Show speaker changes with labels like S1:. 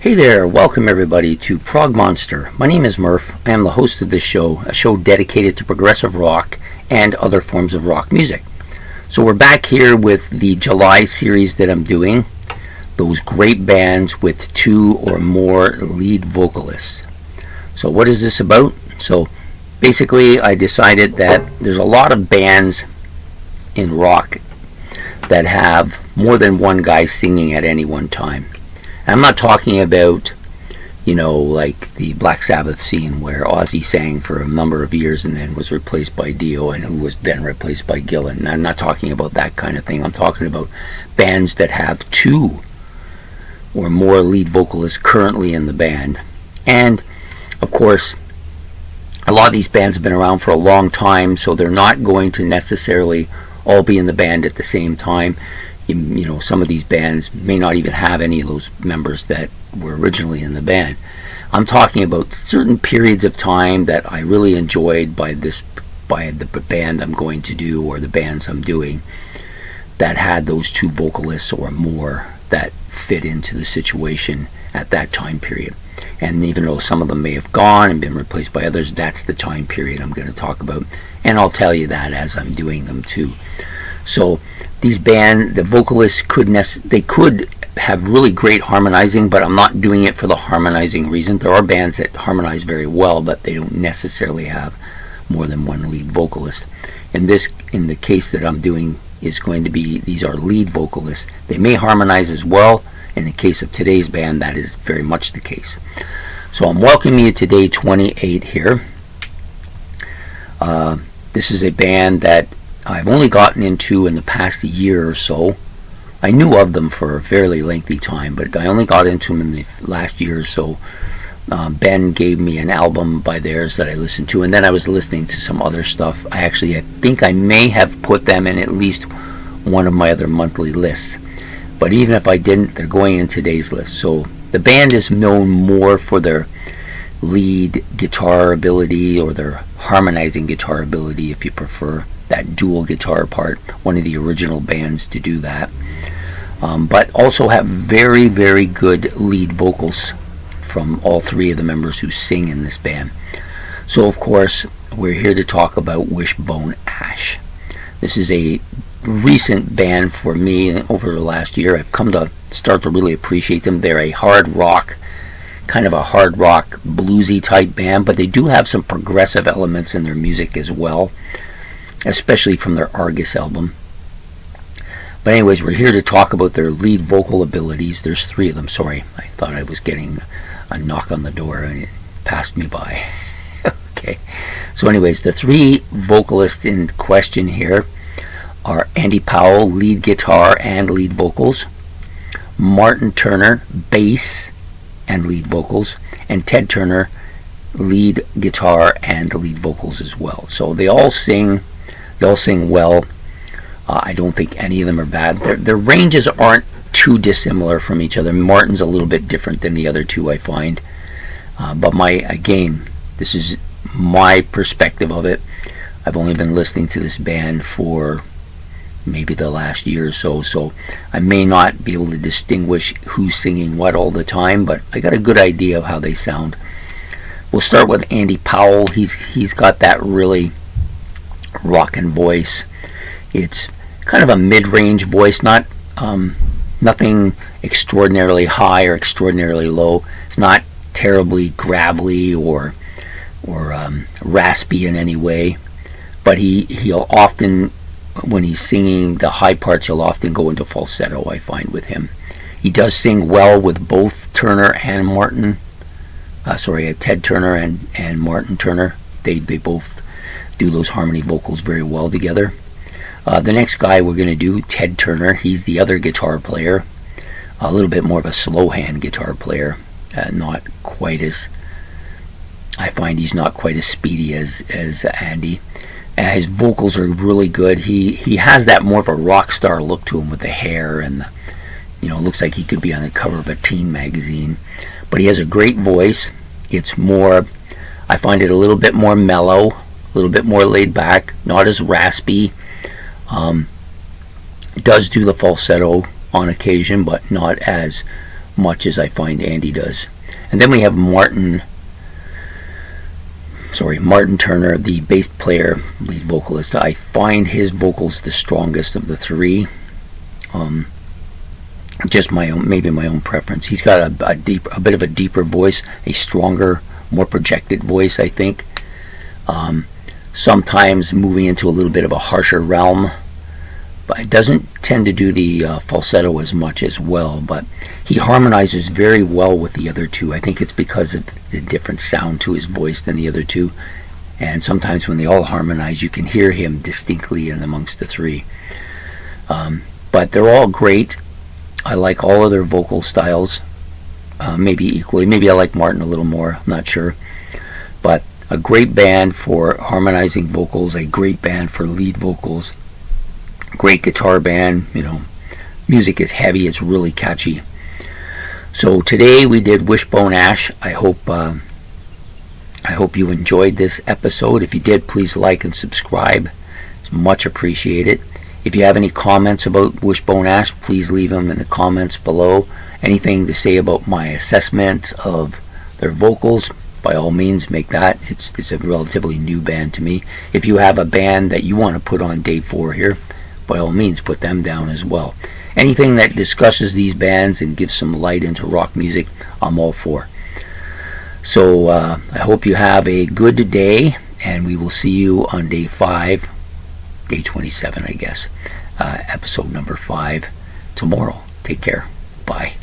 S1: Hey there, welcome everybody to Prog Monster. My name is Murph. I am the host of this show, a show dedicated to progressive rock and other forms of rock music. So we're back here with the July series that I'm doing, those great bands with two or more lead vocalists. So what is this about? So basically I decided that there's a lot of bands in rock that have more than one guy singing at any one time. I'm not talking about, like the Black Sabbath scene where Ozzy sang for a number of years and then was replaced by Dio, and who was then replaced by Gillan. I'm not talking about that kind of thing. I'm talking about bands that have two or more lead vocalists currently in the band. And, of course, a lot of these bands have been around for a long time, so they're not going to necessarily all be in the band at the same time. Some of these bands may not even have any of those members that were originally in the band. I'm talking about certain periods of time that I really enjoyed by the band I'm going to do, or the bands I'm doing, that had those two vocalists or more that fit into the situation at that time period. And even though some of them may have gone and been replaced by others, that's the time period I'm going to talk about, and I'll tell you that as I'm doing them too. So these bands, the vocalists could have really great harmonizing, but I'm not doing it for the harmonizing reason. There are bands that harmonize very well, but they don't necessarily have more than one lead vocalist. In the case that I'm doing, is going to be, these are lead vocalists. They may harmonize as well. In the case of today's band, that is very much the case. So I'm welcoming you to day 28 here. This is a band that I've only gotten into in the past year or so. I knew of them for a fairly lengthy time, but I only got into them in the last year or so. Ben gave me an album by theirs that I listened to, and then I was listening to some other stuff. I think I may have put them in at least one of my other monthly lists. But even if I didn't, they're going in today's list. So the band is known more for their lead guitar ability, or their harmonizing guitar ability, if you prefer. That dual guitar part, one of the original bands to do that, but also have very, very good lead vocals from all three of the members who sing in this band. So of course we're here to talk about Wishbone Ash. This is a recent band for me. Over the last year I've come to start to really appreciate them. They're a hard rock bluesy type band, but they do have some progressive elements in their music as well, especially from their Argus album. But anyways, we're here to talk about their lead vocal abilities. There's three of them. Sorry, I thought I was getting a knock on the door and it passed me by. Okay, so anyways, the three vocalists in question here are Andy Powell, lead guitar and lead vocals, Martin Turner, bass and lead vocals, and Ted Turner, lead guitar and lead vocals as well. So they all sing well. I don't think any of them are bad. Their ranges aren't too dissimilar from each other. Martin's a little bit different than the other two, I find. But this is my perspective of it. I've only been listening to this band for maybe the last year or so, so I may not be able to distinguish who's singing what all the time, but I got a good idea of how they sound. We'll start with Andy Powell. He's got that really rockin' voice. It's kind of a mid-range voice, not nothing extraordinarily high or extraordinarily low. It's not terribly gravelly or raspy in any way, but he'll often, when he's singing the high parts, he'll often go into falsetto, I find, with him. He does sing well with both Turner and Martin. Ted Turner and Martin Turner. They both do those harmony vocals very well together. The next guy we're going to do, Ted Turner, he's the other guitar player, a little bit more of a slow hand guitar player, not quite as, I find he's not quite as speedy as Andy. His vocals are really good. He has that more of a rock star look to him with the hair, and looks like he could be on the cover of a teen magazine. But he has a great voice. It's more, I find it a little bit more mellow, a little bit more laid back, not as raspy. Does do the falsetto on occasion, but not as much as I find Andy does. And then we have Martin Turner, the bass player, lead vocalist. I find his vocals the strongest of the three. Just maybe my own preference. He's got a bit of a deeper voice, a stronger, more projected voice, I think. Sometimes moving into a little bit of a harsher realm, but it doesn't tend to do the falsetto as much as well. But he harmonizes very well with the other two. I think it's because of the different sound to his voice than the other two. And sometimes when they all harmonize, you can hear him distinctly in amongst the three. But they're all great. I like all of their vocal styles, maybe equally. Maybe I like Martin a little more, I'm not sure. But a great band for harmonizing vocals, a great band for lead vocals, great guitar band. Music is heavy, it's really catchy. So today we did Wishbone Ash. I hope you enjoyed this episode. If you did, please like and subscribe. It's much appreciated. If you have any comments about Wishbone Ash, please leave them in the comments below. Anything to say about my assessment of their vocals, by all means make that. It's a relatively new band to me. If you have a band that you want to put on day 4 here, by all means put them down as well. Anything that discusses these bands and gives some light into rock music, I'm all for. So I hope you have a good day, and we will see you on day 5, day 27 I guess, episode number 5 tomorrow. Take care. Bye.